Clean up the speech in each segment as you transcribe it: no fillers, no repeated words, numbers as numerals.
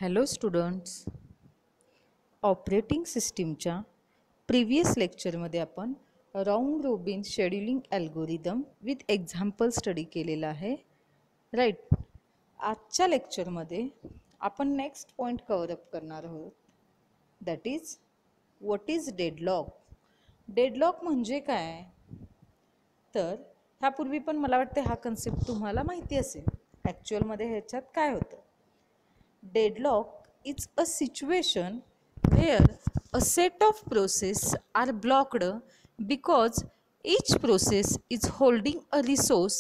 Hello students, operating सिस्टीमच्या previous लेक्चरमध्ये आपण round robin scheduling algorithm with example study केलेला आहे. राईट. आजच्या लेक्चरमध्ये आपण नेक्स्ट पॉईंट कव्हरअप करणार आहोत, that is what is deadlock. Deadlock म्हणजे काय? तर ह्यापूर्वी पण मला वाटतं हा कन्सेप्ट तुम्हाला माहिती असेल. ॲक्च्युअलमध्ये ह्याच्यात काय होतं? Deadlock is a situation where a set of processes are blocked because each process is holding a resource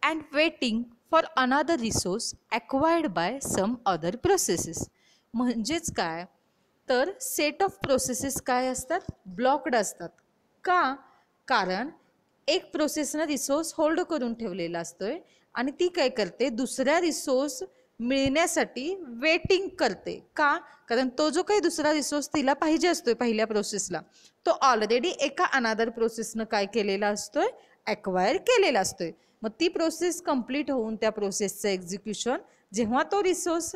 and waiting for another resource acquired by some other processes. म्हणजेच काय? तर सेट ऑफ प्रोसेसेस काय असतात? Blocked असतात. का? कारण एक प्रोसेसनं resource hold करून ठेवलेला असतोय आणि ती काय करते? दुसऱ्या रिसोर्स मिळण्यासाठी वेटिंग करते. का? कारण तो जो काही दुसरा रिसोर्स तिला पाहिजे असतोय पहिल्या प्रोसेसला, तो ऑलरेडी एका अनादर प्रोसेसनं काय केलेला असतोय? ॲक्वायर केलेला असतोय. मग ती प्रोसेस कंप्लीट होऊन त्या प्रोसेसचं एक्झिक्युशन जेव्हा तो रिसोर्स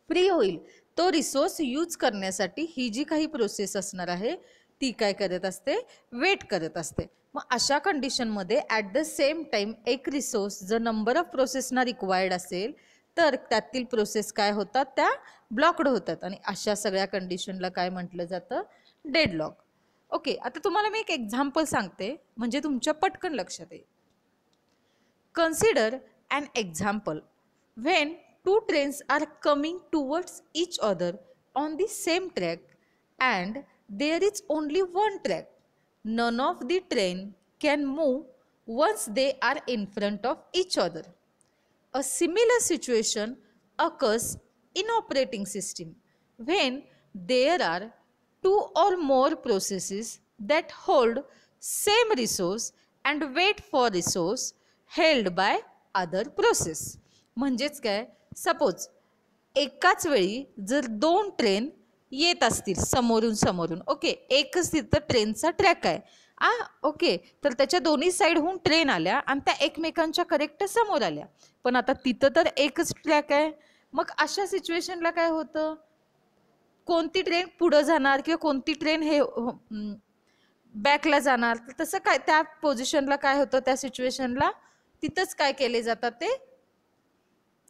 फ्री होईल, तो रिसोर्स यूज करण्यासाठी ही जी काही प्रोसेस असणार आहे ती काय करत असते? वेट करत असते. मग अशा कंडिशनमध्ये ॲट द सेम टाईम एक रिसोर्स जर नंबर ऑफ प्रोसेसना रिक्वायर्ड असेल तर त्यातील प्रोसेस काय होतात? त्या ब्लॉक्ड होतात. आणि अशा सगळ्या कंडिशनला काय म्हटलं जातं? डेडलॉक. ओके, आता तुम्हाला मी एक एक्झाम्पल सांगते म्हणजे तुमच्या पटकन लक्षात येईल. Consider an example when two trains are coming towards each other on the same track and there is only one track. None of the train can move once they are in front of each other. A similar situation occurs in operating system when there are two or more processes that hold same resource and wait for resource held by other process. म्हणजेच काय? Suppose एकाच वेळी जर दोन train येत असतील समोरून, okay, एकच तिथं ट्रेनचा ट्रॅक आहे, ओके, तर त्याच्या दोन्ही साईडहून ट्रेन आल्या आणि त्या एकमेकांच्या करेक्ट समोर आल्या. पण आता तिथं तर एकच ट्रॅक आहे. मग अशा सिच्युएशनला काय होतं? कोणती ट्रेन पुढं जाणार किंवा कोणती ट्रेन हे बॅकला जाणार? तसं काय त्या पोझिशनला काय होतं? त्या सिच्युएशनला तिथंच काय केले जातात? ते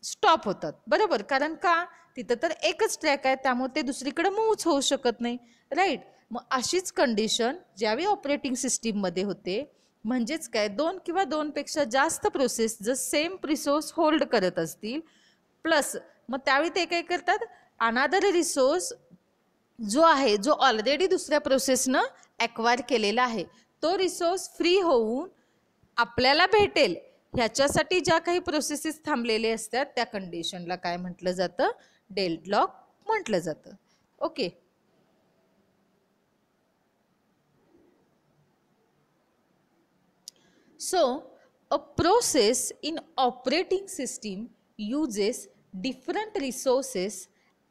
स्टॉप होतात. बरोबर. कारण का? तिथं तर एकच ट्रॅक आहे, त्यामुळे ते दुसरीकडे मूव्हच होऊ शकत नाही. राईट. मग अशीच कंडिशन ज्यावेळी ऑपरेटिंग सिस्टीममध्ये होते, म्हणजेच काय? दोन किंवा दोनपेक्षा जास्त प्रोसेस जर सेम रिसोर्स होल्ड करत असतील प्लस मग त्यावेळी ते काय करतात? अनादर रिसोर्स जो आहे, जो ऑलरेडी दुसऱ्या प्रोसेसनं ॲक्वायर केलेला आहे, तो रिसोर्स फ्री होऊन आपल्याला भेटेल ह्याच्यासाठी ज्या काही प्रोसेसेस थांबलेले असतात त्या कंडिशनला काय म्हटलं जातं? डेडलॉक म्हटलं जातं. Okay. So a process in operating system uses different resources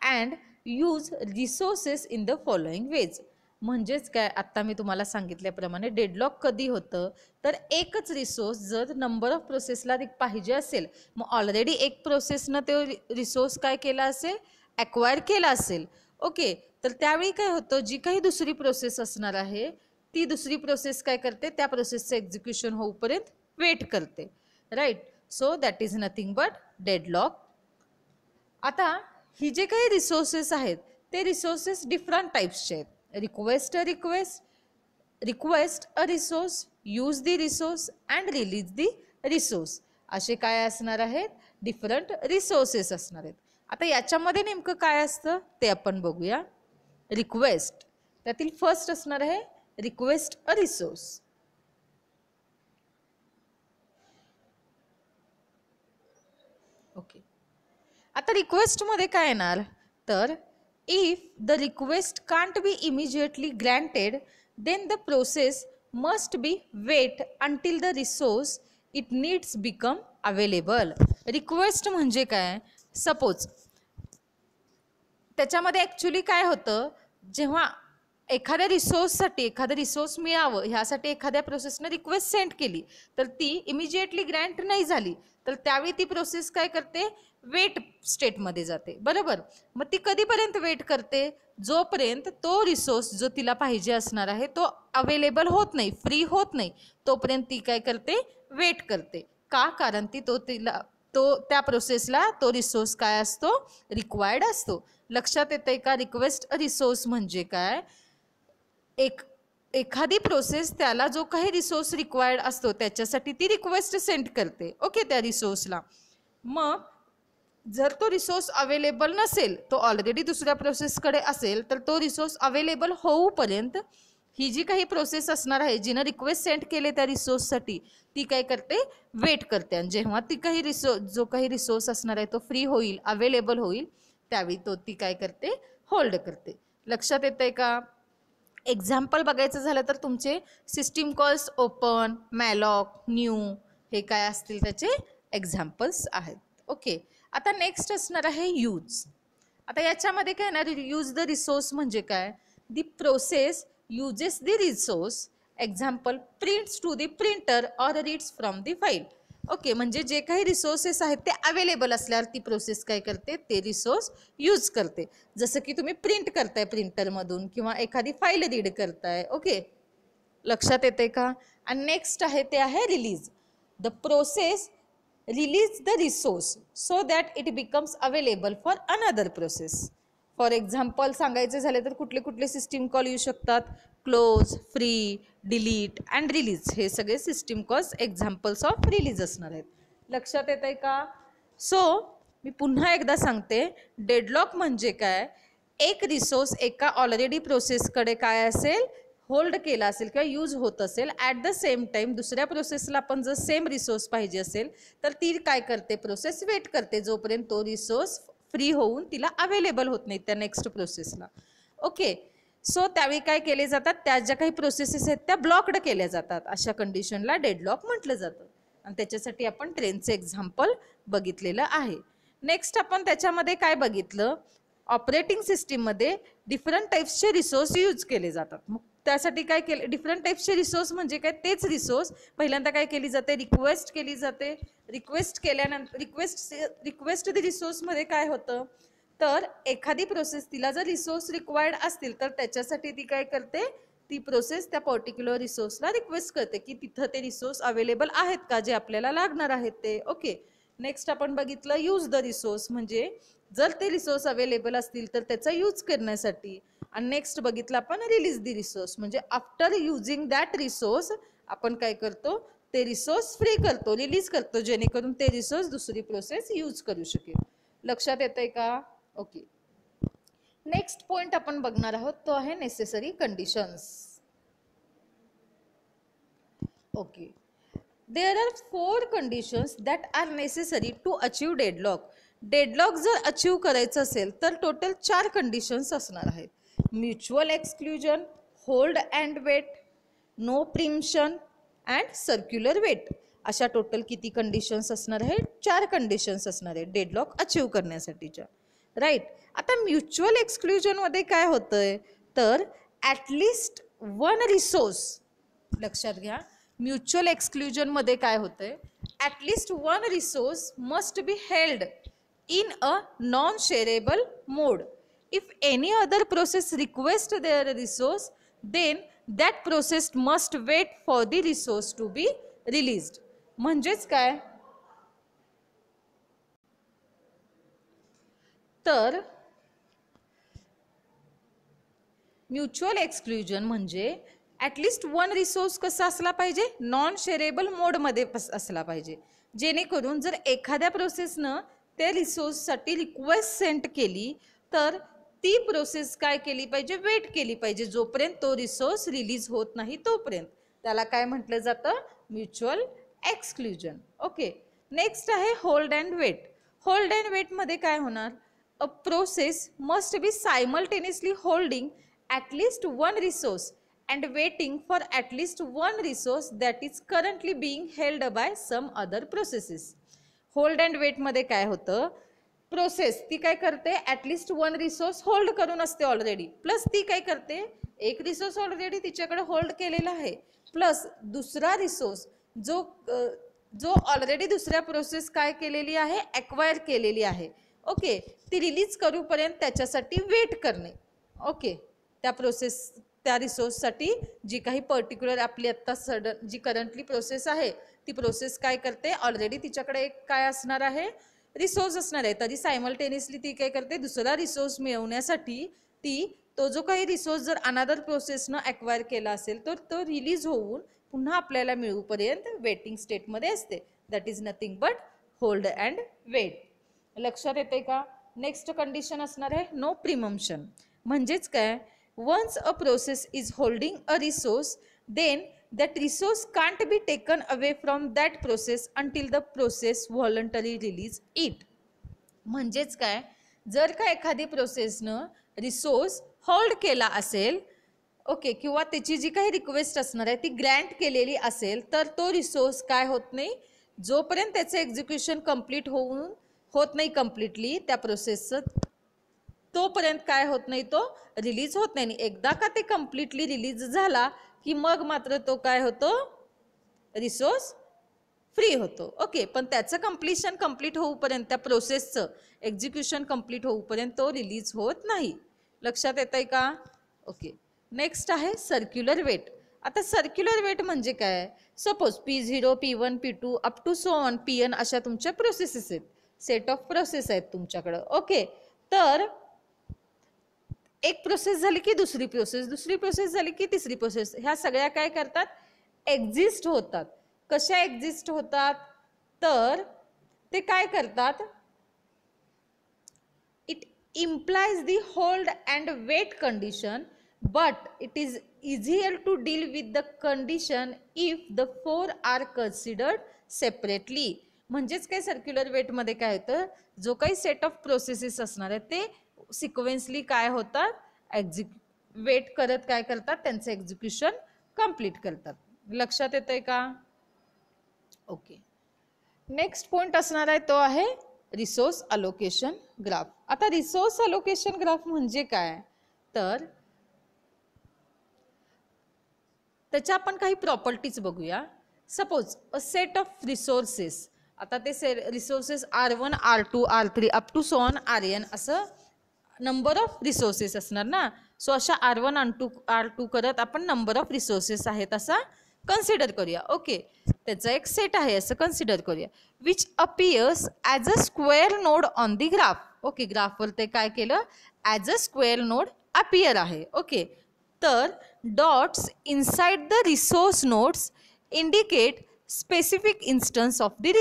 and use resources in the following ways. म्हणजेच काय? आत्ता मी तुम्हाला सांगितल्याप्रमाणे डेडलॉक कधी होतं? तर एकच रिसोर्स जर नंबर ऑफ प्रोसेसला पाहिजे असेल, मग ऑलरेडी एक प्रोसेसनं तो रिसोर्स काय केला असेल? ॲक्वायर केला असेल. ओके, तर त्यावेळी काय होतं? जी काही दुसरी प्रोसेस असणार आहे ती दुसरी प्रोसेस काय करते? त्या प्रोसेसचं एक्झिक्युशन होऊपर्यंत वेट करते. Right. So that is nothing but deadlock. आता ही जे काही रिसोर्सेस आहेत ते रिसोर्सेस डिफरंट टाईप्सचे आहेत. Request a resource, use the resource and release the resource, असे काय असणार आहेत? डिफरंट रिसोर्सेस असणार आहेत. आता याच्यामध्ये नेमकं काय असतं ते आपण बघूया. रिक्वेस्ट, त्यातील फर्स्ट असणार आहे रिक्वेस्ट अ रिसोर्स. ओके. आता रिक्वेस्टमध्ये काय येणार? तर if the request can't be immediately granted, then the process must be wait until the resource it needs become available. Request म्हणजे काय? सपोज त्याच्यामध्ये ॲक्च्युली काय होतं? जेव्हा एखाद्या रिसोर्ससाठी एखादं रिसोर्स मिळावं ह्यासाठी एखाद्या प्रोसेसने रिक्वेस्ट सेंड केली तर ती इमिजिएटली ग्रँट नाही झाली, तर त्यावेळी ती प्रोसेस काय करते? वेट स्टेटमध्ये जाते, बरोबर. मग ती कधीपर्यंत वेट करते, जोपर्यंत तो रिसोर्स जो तिला पाहिजे असणार आहे तो अवेलेबल होत नाही, फ्री होत नाही, तोपर्यंत ती काय करते, वेट करते. का, कारण ती त्या प्रोसेसला तो रिसोर्स काय असतो, रिक्वायर्ड असतो. लक्षात येतंय का. रिक्वेस्ट रिसोर्स म्हणजे काय, एखादी प्रोसेस त्याला जो काही रिसोर्स रिक्वायर्ड असतो त्याच्यासाठी ती रिक्वेस्ट सेंड करते, ओके, त्या रिसोर्सला. मग जर तो रिसोर्स अवेलेबल नसेल, तो ऑलरेडी दुसऱ्या प्रोसेसकडे असेल, तर तो रिसोर्स अवेलेबल होऊपर्यंत ही जी काही प्रोसेस असणार आहे जिनं रिक्वेस्ट सेंड केले त्या रिसोर्ससाठी, ती काय करते, वेट करते. आणि जेव्हा जो काही रिसोर्स असणार आहे तो फ्री होईल, अवेलेबल होईल, त्यावेळी ती काय करते, होल्ड करते. लक्षात येतंय का. एक्झाम्पल बघायचं झालं तर तुमचे system calls open, malloc, new हे काय असतील त्याचे एक्झाम्पल्स आहेत, ओके. आता नेक्स्ट असणार आहे यूज. आता याच्यामध्ये काय येणार, यूज द रिसोर्स म्हणजे काय, the process uses the resource, example prints to the printer or reads from the file, okay. म्हणजे जे काही रिसोर्सेस आहेत ते अवेलेबल असल्यावर ती प्रोसेस काय करते, ते रिसोर्स यूज करते. जसं की तुम्ही प्रिंट करताय प्रिंटरमधून किंवा एखादी फाईल रीड करताय, ओके. लक्षात येते का. आणि नेक्स्ट आहे ते आहे release. The process release the resource so that it becomes available for another process. For example सांगायचे झाले तर कुठले कुठले सिस्टीम कॉल येऊ शकतात, close, free, delete and release, हे सगळे system calls examples of release असणार आहेत. लक्षात येत आहे का. सो मी पुन्हा एकदा सांगते, डेडलॉक म्हणजे काय, एक रिसोर्स एका ऑलरेडी प्रोसेसकडे काय असेल, होल्ड केला असेल किंवा यूज होत असेल, ॲट द सेम टाईम दुसऱ्या प्रोसेसला पण जर सेम रिसोर्स पाहिजे असेल तर ती काय करते, प्रोसेस वेट करते जोपर्यंत तो रिसोर्स फ्री होऊन तिला अवेलेबल होत नाही त्या नेक्स्ट प्रोसेसला, ओके. सो त्यावेळी काय केले जातात, त्या ज्या काही प्रोसेसेस आहेत त्या ब्लॉक्ड केल्या जातात. अशा कंडिशनला डेडलॉक म्हटलं जातं. आणि त्याच्यासाठी आपण ट्रेनचं एक्झाम्पल बघितलेलं आहे. नेक्स्ट आपण त्याच्यामध्ये काय बघितलं, ऑपरेटिंग सिस्टीममध्ये डिफरंट टाईप्सचे रिसोर्स यूज केले जातात. मग त्यासाठी काय केले, डिफरंट टाईप्सचे रिसोर्स म्हणजे काय, तेच रिसोर्स पहिल्यांदा काय केली जाते, रिक्वेस्ट केली जाते. रिक्वेस्ट केल्यानंतर रिक्वेस्ट द रिसोर्समध्ये काय होतं, तर एखादी प्रोसेस तिला जर रिसोर्स रिक्वायर्ड असतील तर त्याच्यासाठी ती काय करते, ती प्रोसेस त्या पर्टिक्युलर रिसोर्सला रिक्वेस्ट करते की तिथं ते रिसोर्स अवेलेबल आहेत का जे आपल्याला लागणार आहेत ते, ओके. नेक्स्ट आपण बघितलं यूज द रिसोर्स म्हणजे जर ते रिसोर्स अवेलेबल असतील तर त्याचा यूज करण्यासाठी. आणि नेक्स्ट बघितलं आपण रिलीज द रिसोर्स म्हणजे आफ्टर युजिंग दॅट रिसोर्स आपण काय करतो, ते रिसोर्स फ्री करतो, रिलीज करतो, जेणेकरून ते रिसोर्स दुसरी प्रोसेस यूज करू शकेल. लक्षात येतंय का, ओके. नेक्स्ट पॉइंट आपण बघणार आहोत तो आहे necessary conditions, okay. There are 4 conditions that are necessary to achieve deadlock. Deadlock जर अचीव करायचं असेल तर टोटल 4 कंडिशन्स असणार आहेत. Mutual exclusion, hold and wait, no preemption and circular wait. अशा टोटल किती कंडिशन्स असणार आहेत, 4 कंडिशन्स असणार आहेत डेडलॉक अचीव करण्यासाठीच्या, राईट. आता म्युच्युअल एक्सक्लुजनमध्ये काय होतंय तर ॲटलिस्ट वन रिसोर्स, लक्षात घ्या, म्युच्युअल एक्सक्लुजनमध्ये काय होतंय, at least one resource must be held in a non-shareable mode. If any other process requests their resource, then that process must wait for the resource to be released. म्हणजेच काय तर mutual exclusion म्हणजे at least one resource कसा असला पाहिजे, non shareable मोडमध्ये असला पाहिजे, जेणेकरून जर एखाद्या प्रोसेसनं त्या रिसोर्ससाठी रिक्वेस्ट सेंड केली तर ती प्रोसेस काय केली पाहिजे, वेट केली पाहिजे जोपर्यंत तो रिसोर्स रिलीज होत नाही तोपर्यंत. त्याला काय म्हटलं जातं, म्युच्युअल एक्सक्लुजन, ओके. नेक्स्ट आहे hold and wait. Hold and वेटमध्ये काय होणार, a process must be simultaneously holding at least one resource and waiting for at least one resource that is currently being held by some other processes. Hold and वेटमध्ये काय होतं, process ती काय करते, at least one resource hold करून असते already, plus ती काय करते, एक रिसोर्स ऑलरेडी तिच्याकडे होल्ड केलेला आहे, प्लस दुसरा रिसोर्स जो जो ऑलरेडी दुसऱ्या प्रोसेस काय केलेली आहे, ॲक्वायर केलेली आहे. ओके, ती रिलीज करूपर्यंत त्याच्यासाठी वेट करणे. ओके, त्या रिसोर्ससाठी जी काही पर्टिक्युलर आपली आत्ता सडन जी करंटली प्रोसेस आहे ती प्रोसेस काय करते, ऑलरेडी तिच्याकडे एक काय असणार आहे, रिसोर्स असणार आहे. तरी सायमल्टेनियसली ती काय करते, दुसरा रिसोर्स मिळवण्यासाठी तो जो काही रिसोर्स जर अनादर प्रोसेसनं ॲक्वायर केला असेल तर तो रिलीज होऊन पुन्हा आपल्याला मिळूपर्यंत वेटिंग स्टेटमध्ये असते. That is nothing but hold and wait. लक्षात येते का? नेक्स्ट कंडिशन असणार आहे नो प्रिमम्पशन. म्हणजेच काय, once a process is holding a resource then that resource can't be taken away from that process until the process voluntarily release it. म्हणजेच काय, जर का एखादी प्रोसेसनं रिसोर्स होल्ड केला असेल, ओके, किंवा त्याची जी काही रिक्वेस्ट असणार आहे ती ग्रँट केलेली असेल तर तो रिसोर्स काय होत नाही, जोपर्यंत त्याचं एक्झिक्युशन कंप्लीट होत नाही कम्प्लिटली त्या प्रोसेसचं, तोपर्यंत काय होत नाही, तो रिलीज होत नाही. एकदा का ते कम्प्लिटली रिलीज झाला की मग मात्र तो काय होतो, रिसोर्स फ्री होतो. ओके, पण त्याचं कंप्लीशन कंप्लीट होऊपर्यंत, त्या प्रोसेसचं एक्झिक्युशन कंप्लीट होऊपर्यंत तो रिलीज होत नाही. लक्षात येत आहे का? ओके, नेक्स्ट आहे सर्क्युलर वेट. आता सर्क्युलर वेट म्हणजे काय, suppose P0 P1 P2 up to so on Pn अशा तुमच्या प्रोसेसेस आहेत, सेट ऑफ प्रोसेस आहेत तुमच्याकडं. ओके, तर एक प्रोसेस झाली की दुसरी प्रोसेस झाली की तिसरी प्रोसेस, ह्या सगळ्या काय करतात, एक्झिस्ट होतात. कशा एक्झिस्ट होतात, तर ते काय करतात, it implies the hold and wait condition but it is easier to deal with the condition if the four are considered separately. म्हणजेच काय, सर्क्युलर वेटमध्ये काय होतं, जो काही सेट ऑफ प्रोसेसेस असणार आहे ते सिक्वेन्सली काय होतात, वेट करत काय करतात, त्यांचं एक्झिक्युशन कंप्लीट करतात. लक्षात येतंय का? ओके, नेक्स्ट पॉइंट असणार आहे तो आहे रिसोर्स अलोकेशन ग्राफ. आता रिसोर्स अलोकेशन ग्राफ म्हणजे काय, तर त्याच्या आपण काही प्रॉपर्टीज बघूया. Suppose a set of resources, आता ते resources R1 R2 R3 up to so on Rn असं नंबर ऑफ रिसोर्सेस असणार ना. सो अशा R1 R2 करत आपण नंबर ऑफ रिसोर्सेस आहेत असा कन्सिडर करूया. ओके, त्याचा एक सेट आहे असं कन्सिडर करूया. Which appears as a square node on the graph. Okay, ग्राफवर ते काय केलं, as a square node appear आहे. ओके, तर dots inside the resource nodes indicate specific instance of the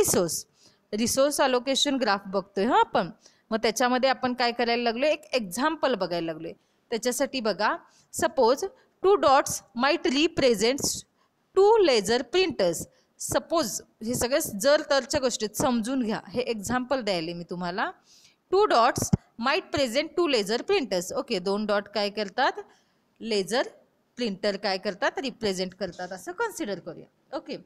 resource allocation graph बघतोय हा आपण. मग त्याच्यामध्ये आपण काय करायला लागलो, एक एक्झाम्पल बघायला लागलोय. त्याच्यासाठी बघा, suppose 2 dots might represents 2 laser printers. Suppose हे सगळं जर तरच्या गोष्टीत समजून घ्या, हे एक्झाम्पल द्यायला मी तुम्हाला. 2 dots might present 2 laser printers. Okay, 2 dot काय करतात, लेझर प्रिंटर काय करतात, रिप्रेझेंट करतात असं कन्सिडर करूया. Okay,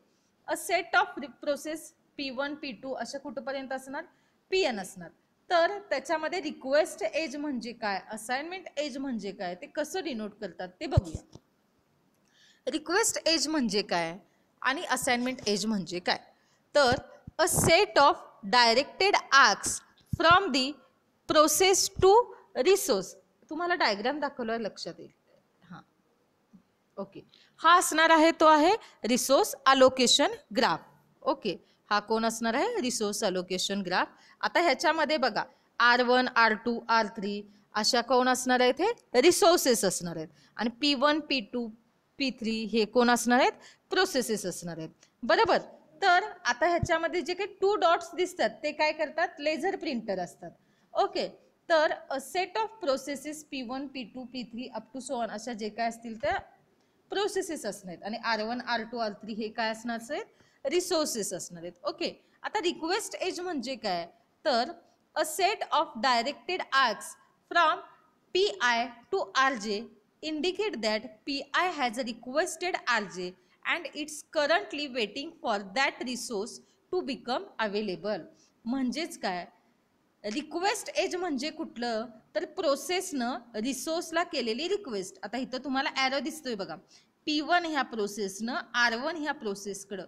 a set of process P1 P2 अशा कुठपर्यंत असणार, Pn असणार. तर त्याच्यामध्ये रिक्वेस्ट एज म्हणजे काय, असाइनमेंट एज म्हणजे काय, ते कसं डिनोट करतात ते बघूया. रिक्वेस्ट एज म्हणजे काय आणि असाइनमेंट एज म्हणजे काय, तर a set of directed arcs from the process to resource. तुम्हाला डायग्राम दाखवलं लक्षात येईल. हां, ओके, हा असणार आहे तो आहे रिसोर्स अलोकेशन ग्राफ. ओके, हा कोण असणार आहे, रिसोर्स अलोकेशन ग्राफ. आता ह्याच्यामध्ये बघा R1 R2 R3 अशा कोण असणार आहेत, हे रिसोर्सेस असणार आहेत. आणि P1 P2 P3 हे कोण असणार आहेत, प्रोसेसेस असणार आहेत. बरोबर, तर आता ह्याच्यामध्ये जे काही 2 डॉट्स दिसतात ते काय करतात, लेझर प्रिंटर असतात. ओके, तर set of processes P1 P2 P3 up to so on अशा जे काय असतील त्या प्रोसेसेस असणार आहेत. आणि R1 R2 R3 हे काय असणार आहेत, रिसोर्सेस असणार आहेत. ओके, आता रिक्वेस्ट एज म्हणजे काय, तर a set of directed arcs from Pi to Rj indicate that Pi has requested Rj and it's currently waiting for that resource to become available. म्हणजेच काय, रिक्वेस्ट एज म्हणजे कुठलं, तर प्रोसेसनं रिसोर्सला केलेली रिक्वेस्ट. आता इथं तुम्हाला ॲरो दिसतोय बघा, P1 ह्या प्रोसेसनं R1 ह्या प्रोसेसकडं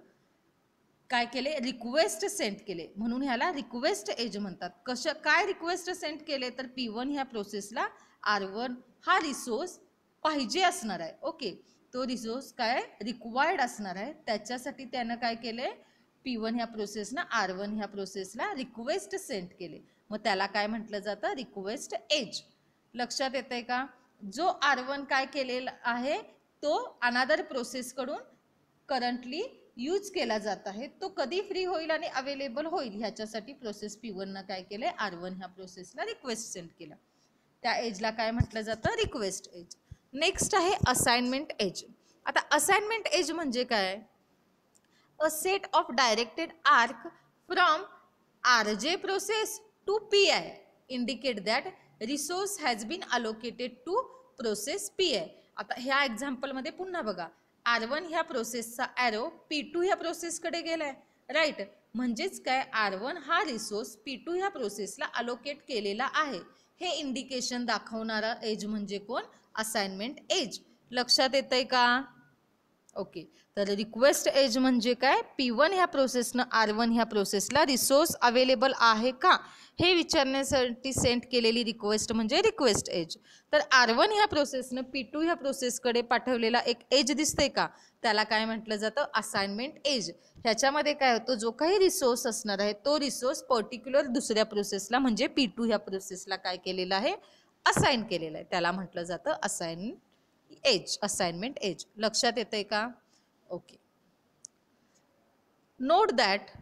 काय केले, रिक्वेस्ट सेंड केले, म्हणून ह्याला रिक्वेस्ट एज म्हणतात. काय रिक्वेस्ट सेंड केले तर P1 ह्या प्रोसेसला R1 हा रिसोर्स पाहिजे असणार आहे. ओके, तो रिसोर्स काय रिक्वायर्ड असणार आहे, त्याच्यासाठी त्यानं काय केले, P1 ह्या प्रोसेसनं R1 ह्या प्रोसेसला रिक्वेस्ट सेंड केले, मग त्याला काय म्हटलं जातं, रिक्वेस्ट एज. लक्षात येतंय का? जो R1 काय केलेला आहे तो अनादर प्रोसेसकडून करंटली यूज केला जात आहे, तो कधी फ्री होईल आणि अवेलेबल होईल ह्याच्यासाठी प्रोसेस P1 न काय केले, R1 ह्या प्रोसेसला रिक्वेस्ट सेंड केला. त्या एजला काय म्हटलं जातं, रिक्वेस्ट एज. नेक्स्ट आहे असाइनमेंट एज. आता असाइनमेंट एज म्हणजे काय, a set of directed arc from RJ process to PI indicate that resource has been allocated to process PI. आता ह्या एक्झाम्पलमध्ये पुन्हा बघा, R1 ह्या प्रोसेसचा ॲरो P2 ह्या प्रोसेसकडे गेलाय, राईट. म्हणजेच काय, R1 हा रिसोर्स P2 ह्या प्रोसेसला अलोकेट केलेला आहे, हे इंडिकेशन दाखवणारा एज म्हणजे कोण, असाइनमेंट एज. लक्षात येतंय का? ओके, तर रिक्वेस्ट एज म्हणजे काय, P1 ह्या प्रोसेसनं R1 ह्या प्रोसेसला रिसोर्स अवेलेबल आहे का हे विचारण्यासाठी सेंड केलेली रिक्वेस्ट म्हणजे रिक्वेस्ट एज. तर R1 ह्या प्रोसेसनं P2 ह्या प्रोसेसकडे पाठवलेला एक एज दिसते का, त्याला काय म्हटलं जातं, असाइनमेंट एज. ह्याच्यामध्ये काय होतं, जो काही रिसोर्स असणार आहे तो रिसोर्स पर्टिक्युलर दुसऱ्या प्रोसेसला म्हणजे P2 ह्या प्रोसेसला काय केलेला आहे, असाइन केलेला आहे, त्याला म्हटलं जातं असाइन एज, असाइनमेंट एज. लक्षात येतंय का? Okay. Note that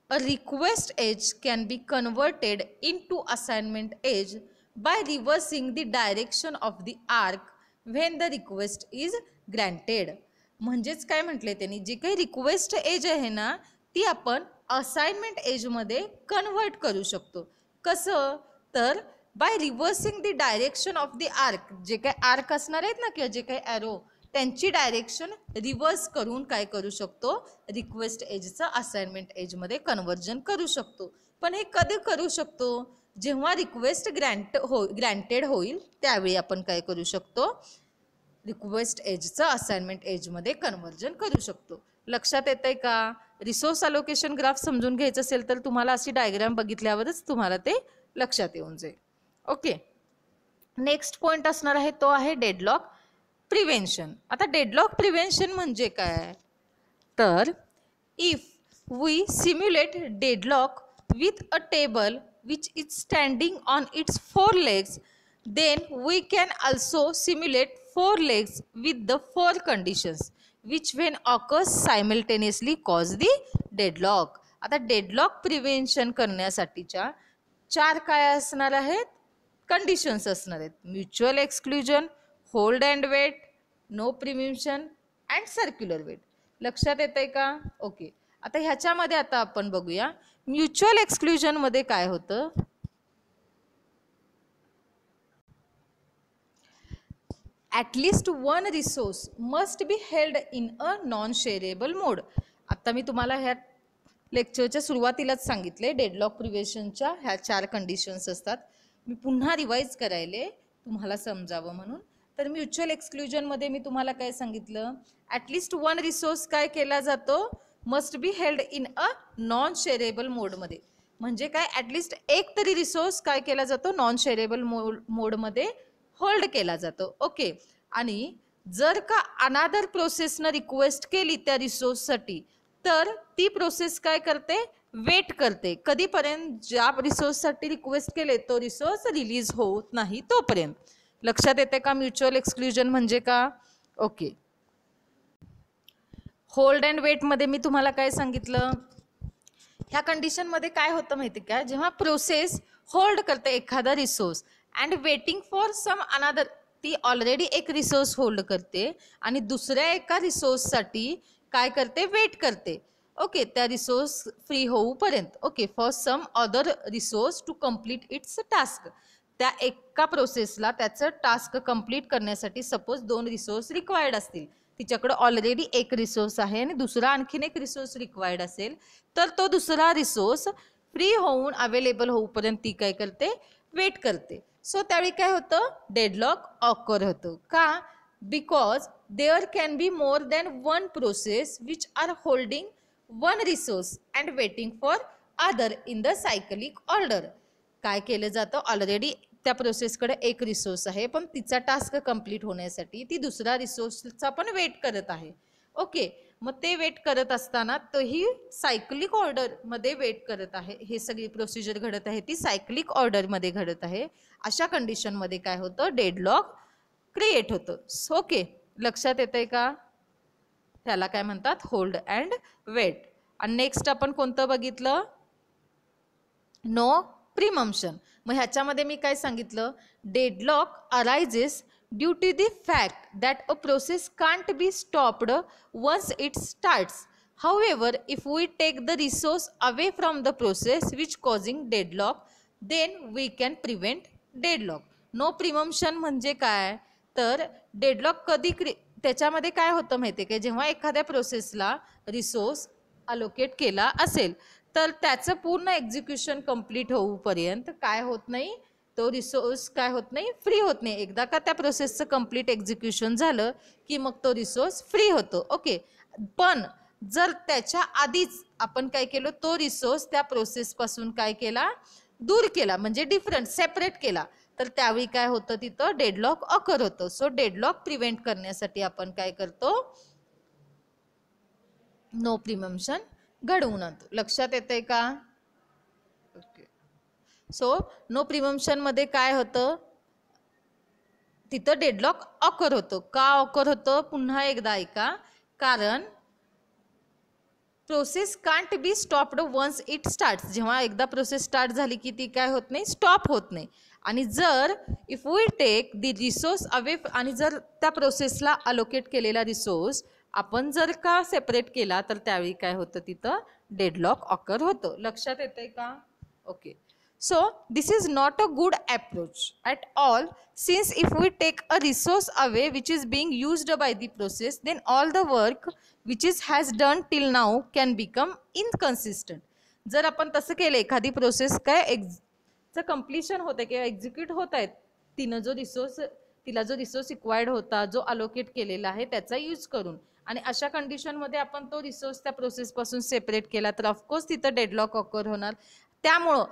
a request edge can be converted into assignment edge by reversing the direction of the arc when the request is granted. म्हणजेच काय म्हटले त्यांनी, जे काही रिक्वेस्ट एज आहे ना ती आपण असाइनमेंट एजमध्ये कन्वर्ट करू शकतो. कसं, तर by reversing the direction of the arc, जे काही आर्क असणार आहेत ना किंवा जे काही ॲरो त्यांची डायरेक्शन रिव्हर्स करून काय करू शकतो, रिक्वेस्ट एजचं असाइनमेंट एजमध्ये करू शकतो. पण हे कधी करू शकतो, जेव्हा रिक्वेस्ट ग्रँटेड होईल त्यावेळी आपण काय करू शकतो, रिक्वेस्ट एजचं असाइनमेंट एजमध्ये कन्व्हर्जन करू शकतो. लक्षात येतंय का? रिसोर्स अलोकेशन ग्राफ समजून घ्यायचं असेल तर तुम्हाला अशी डायग्राम बघितल्यावरच तुम्हाला ते लक्षात येऊन जाईल. ओके, नेक्स्ट पॉइंट असणार आहे तो आहे डेडलॉक प्रिव्हेन्शन. आता डेडलॉक प्रिव्हेन्शन म्हणजे काय, तर if we simulate deadlock with a table which is standing on its 4 legs, then we can also simulate 4 legs with the 4 conditions which when occurs simultaneously cause the deadlock. आता deadlock prevention करण्यासाठीच्या 4 काय असणार आहेत, conditions असणार आहेत. Mutual exclusion, hold and wait, no prevention and circular wait. लक्षात येतंय का? ओके, आता ह्याच्यामध्ये आता आपण बघूया म्युच्युअल एक्सक्लुजन मध्ये काय होतं. At least one resource must be held in a non-shareable mode. आता मी तुम्हाला ह्या लेक्चरच्या सुरुवातीलाच सांगितले डेडलॉक प्रिव्हेन्शनच्या ह्या 4 कंडिशन्स असतात. मी पुन्हा रिवाइज करायले तुम्हाला समजावं म्हणून. तर म्युच्युअल एक्सक्लुजनमध्ये मी तुम्हाला काय सांगितलं, ॲटलिस्ट वन रिसोर्स काय केला जातो, must be held in a non shareable मोडमध्ये. म्हणजे काय, ॲटलिस्ट एक तरी रिसोर्स काय केला जातो, नॉन शेअरेबल मोडमध्ये होल्ड केला जातो. ओके, आणि जर का अनादर प्रोसेसनं रिक्वेस्ट केली त्या रिसोर्ससाठी तर ती प्रोसेस काय करते, वेट करते कधीपर्यंत, ज्या रिसोर्ससाठी रिक्वेस्ट केले तो रिसोर्स रिलीज होत नाही तोपर्यंत. लक्षात येते का म्युच्युअल एक्सक्लुजन म्हणजे का? ओके, होल्ड अँड वेटमध्ये मी तुम्हाला काय सांगितलं, ह्या कंडिशनमध्ये काय होतं माहिती का, जेव्हा प्रोसेस होल्ड करते एखादा resource and waiting for some another, ती ऑलरेडी एक रिसोर्स होल्ड करते आणि दुसऱ्या एका रिसोर्ससाठी काय करते, वेट करते. ओके, त्या रिसोर्स फ्री होऊपर्यंत. Okay, for some other resource to complete its task. त्या एका प्रोसेसला त्याचं टास्क कंप्लीट करण्यासाठी सपोज 2 रिसोर्स रिक्वायर्ड असतील, तिच्याकडे ऑलरेडी एक रिसोर्स आहे आणि दुसरा आणखीन एक रिसोर्स रिक्वायर्ड असेल, तर तो दुसरा रिसोर्स फ्री होऊन अवेलेबल होऊपर्यंत ती काय करते, वेट करते. सो त्यावेळी काय होतं, डेडलॉक ऑकर होतं. का? Because there can be more than one process which are holding one resource and waiting for other in the cyclic order. काय केलं जातं, ऑलरेडी त्या प्रोसेसकडे एक रिसोर्स आहे पण तिचा टास्क कंप्लीट होण्यासाठी ती दुसरा रिसोर्सचा पण वेट करत आहे. ओके, मग ते वेट करत असताना तोही सायक्लिक ऑर्डरमध्ये वेट करत आहे. हे सगळी प्रोसिजर घडत आहे ती सायक्लिक ऑर्डरमध्ये घडत आहे. अशा कंडिशनमध्ये काय होतं, डेडलॉक क्रिएट होतं. ओके, लक्षात येतंय का? त्याला काय म्हणतात, होल्ड अँड वेट. आणि नेक्स्ट आपण कोणतं बघितलं, नो प्रिमम्पशन. मग ह्याच्यामध्ये मी काय सांगितलं, deadlock arises due to the fact that a process can't be stopped once it starts. However, if we take the resource away from the process which causing deadlock, then we can prevent deadlock. No preemption म्हणजे काय, तर deadlock कधी त्याच्यामध्ये काय होतं माहिती आहे का, जेव्हा एखाद्या प्रोसेसला रिसोर्स अलोकेट केला असेल तर त्याचं पूर्ण एक्झिक्युशन कंप्लीट होऊपर्यंत काय होत नाही, तो रिसोर्स काय होत नाही, फ्री होत नाही. एकदा का त्या प्रोसेसचं कंप्लीट एक्झिक्युशन झालं की मग तो रिसोर्स फ्री होतो. ओके, पण जर त्याच्या आधीच आपण काय केलं, तो रिसोर्स त्या प्रोसेसपासून काय केला, दूर केला, म्हणजे डिफरंट सेपरेट केला, तर त्यावेळी काय होतं, तिथं डेडलॉक अकर होतं. सो डेडलॉक प्रिव्हेंट करण्यासाठी आपण काय करतो, नो प्रिमम्पशन घडवून आणतो. लक्षात येतंय का? ओके, सो नो प्रिमम्पशन मध्ये काय होतं, तिथं डेडलॉक अकर होतो. का अकर होतं, पुन्हा एकदा ऐका, कारण process can't be stopped once it starts. जेव्हा एकदा प्रोसेस स्टार्ट झाली की ती काय होत नाही, स्टॉप होत नाही. आणि जर if we take the resource away, आणि जर त्या प्रोसेसला अलोकेट केलेला रिसोर्स आपण जर का सेपरेट केला तर त्यावेळी काय होतं, तिथं डेडलॉक ऑकर होतं. लक्षात येतंय का? Okay, so this is not a good approach at all, since if we take a resource away which is being used by the process, then all the work which is has done till now can become inconsistent. जर आपण तसं केलं, एखादी process काय completion होते किंवा execute होत आहेत, तिला जो रिसोर्स रिक्वायर्ड होता, जो अलोकेट केलेला आहे त्याचा यूज करून, आणि अशा कंडिशनमध्ये आपण तो रिसोर्स त्या प्रोसेसपासून सेपरेट केला तर ऑफकोर्स तिथं डेडलॉक ऑकर होणार. त्यामुळं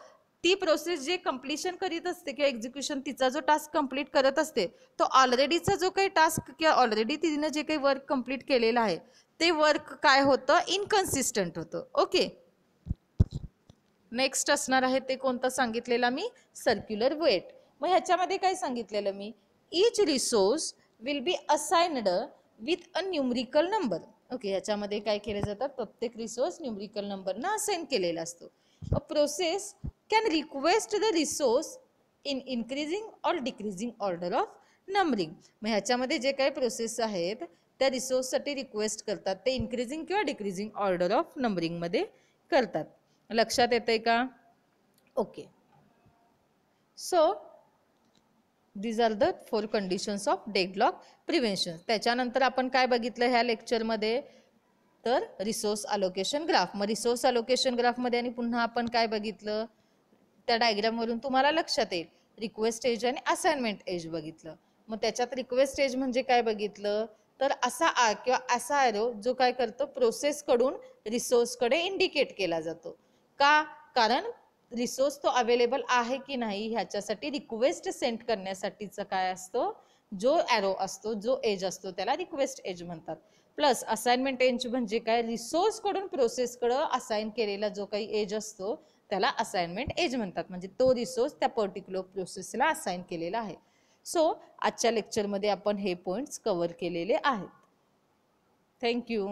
ती प्रोसेस जे कंप्लीशन करीत असते किंवा एक्झिक्युशन तिचा जो टास्क कंप्लीट करत असते, तो ऑलरेडीचा जो काही टास्क किंवा ऑलरेडी तिने जे काही वर्क कंप्लीट केलेलं आहे ते वर्क काय होतं, इनकन्सिस्टंट होतं. ओके, नेक्स्ट असणार आहे ते कोणतं सांगितलेलं मी, सर्क्युलर वेट. मग ह्याच्यामध्ये काय सांगितलेलं मी, each resource will be assigned with a numerical number. Okay, ह्याच्यामध्ये काय केलं जातं, प्रत्येक रिसोर्स न्यूमरिकल नंबरनं असाइन केलेला असतो. A process can request the resource in increasing or decreasing order of numbering. मग ह्याच्यामध्ये जे काही प्रोसेस आहेत त्या रिसोर्ससाठी रिक्वेस्ट करतात ते इन्क्रीजिंग किंवा डिक्रीजिंग ऑर्डर ऑफ नंबरिंगमध्ये करतात. लक्षात येतंय का? Okay, so these are the 4 conditions of deadlock prevention. त्याच्यानंतर आपण काय बघितलं ह्या लेक्चरमध्ये, तर रिसोर्स अलोकेशन ग्राफ. मग रिसोर्स अलोकेशन ग्राफमध्ये आणि पुन्हा आपण काय बघितलं, त्या डायग्रामवरून तुम्हाला लक्षात येईल, रिक्वेस्ट एज आणि असाइनमेंट एज बघितलं. मग त्याच्यात रिक्वेस्ट एज म्हणजे काय बघितलं, तर असा किंवा असा ॲरो जो काय करतो, प्रोसेसकडून रिसोर्सकडे इंडिकेट केला जातो. का? कारण रिसोर्स तो अवेलेबल आहे की नाही ह्याच्यासाठी रिक्वेस्ट सेंड करण्यासाठीचा काय असतो, जो ॲरो असतो, जो एज असतो त्याला रिक्वेस्ट एज म्हणतात. प्लस असाइनमेंट एज म्हणजे काय, रिसोर्सकडून प्रोसेसकडं असाइन केलेला जो काही एज असतो त्याला असाइनमेंट एज म्हणतात, म्हणजे तो रिसोर्स त्या पर्टिक्युलर प्रोसेसला असाइन केलेला आहे. सो आजच्या लेक्चरमध्ये आपण हे पॉइंट्स कव्हर केलेले आहेत. थँक्यू.